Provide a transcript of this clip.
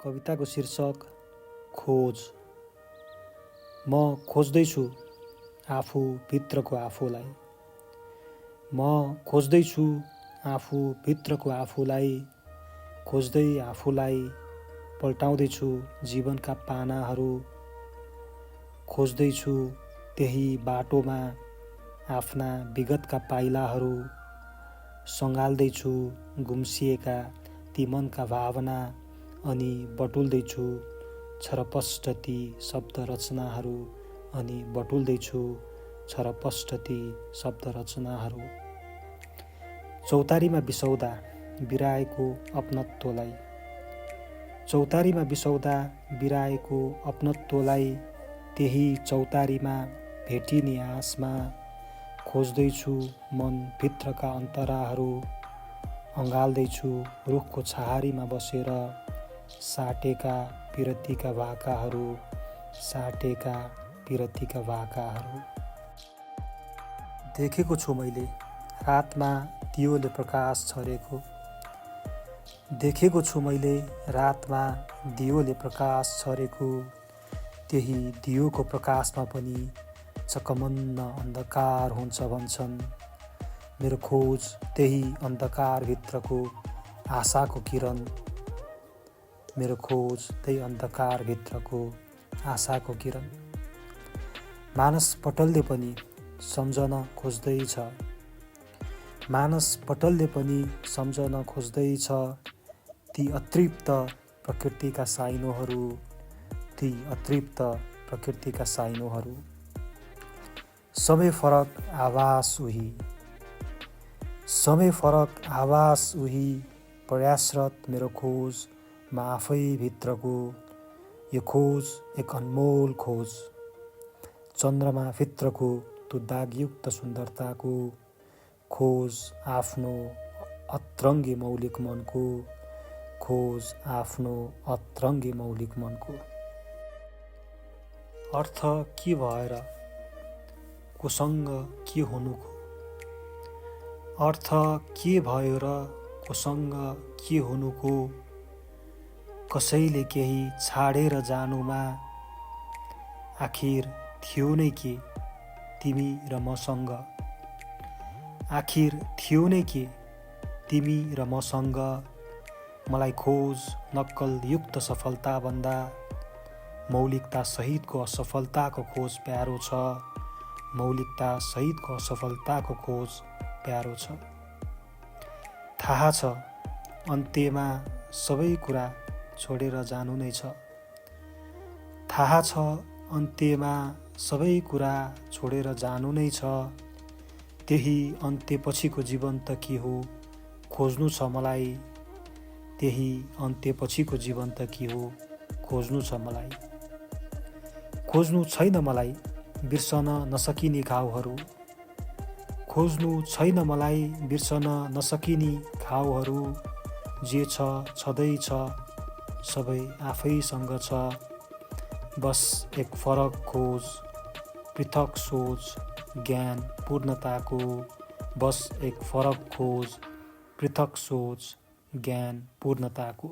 कविताको शीर्षक खोज। म खोज्दैछु आफू भित्रको आफूलाई। म खोज्दैछु आफू भित्रको आफूलाई। खोज्दै आफूलाई पल्टाउँदैछु जीवनका पानाहरू। खोज्दैछु त्यही बाटोमा आफ्ना विगतका पाइलाहरू। सँगाल्दैछु गुम्सिएका ती मनका भावना अनि बटुल्दैछु छरपष्ट ती शब्द रचनाहरू चौतारीमा बिसौदा बिराएको अपनत्वलाई। चौतारीमा बिसौदा बिराएको अपनत्वलाई त्यही चौतारीमा भेटिने आसमा खोज्दैछु मन भित्रका अन्तराहरू। अँगाल्दैछु रुखको छहारीमा बसेर साटेका पिरतीका भाकाहरू। देखेको छु मैले रातमा दियोले प्रकाश छरेको। देखेको छु मैले रातमा दियोले प्रकाश छरेको। त्यही दियोको प्रकाशमा पनि चकमन्न अन्धकार हुन्छ भन्छन्। मेरो खोज त्यही अन्धकारभित्रको आशाको किरण। मेरो खोज त्यही अन्धकारभित्रको आशाको किरण। मानस पटलले पनि सम्झन खोज्दैछ। मानस पटलले पनि सम्झन खोज्दैछ ती अतृप्त प्रकृतिका साइनोहरू। ती अतृप्त प्रकृतिका साइनोहरू। समय फरक आवास उही। समय फरक आवास उही प्रयासरत मेरो खोज म आफै भित्रको। यो खोज एक अनमोल खोज। चन्द्रमा भित्रको त्यो दागयुक्त सुन्दरताको खोज। आफ्नो अतरङ्गी मौलिक मनको खोज। आफ्नो अतरङ्गी मौलिक मनको। अर्थ के भएर कोसँग के हुनुको। अर्थ के भयो र कोसँग के हुनुको। कसैले केही छाडेर जानुमा आखिर थियो नै के तिमी र मसँग। आखिर थियो नै के तिमी र मसँग। मलाई खोज नक्कलयुक्त सफलता भन्दा मौलिकता सहितको असफलताको खोज प्यारो छ। मौलिकता सहितको असफलताको खोज प्यारो छ। थाहा छ अन्त्यमा सबै कुरा छोडेर जानु नै छ। थाहा छ अन्त्यमा सबै कुरा छोडेर जानु नै छ। त्यही अन्त्यपछिको जीवन त के हो खोज्नु छ मलाई। त्यही अन्त्यपछिको जीवन त के हो खोज्नु छ मलाई। खोज्नु छैन मलाई बिर्सन नसकिने घाउहरू। खोज्नु छैन मलाई बिर्सन नसकिने घाउहरू। जे छ छँदैछ सबै आफैसँग छ। बस एक फरक खोज पृथक सोच ज्ञान पूर्णताको। बस एक फरक खोज पृथक सोच ज्ञान पूर्णताको।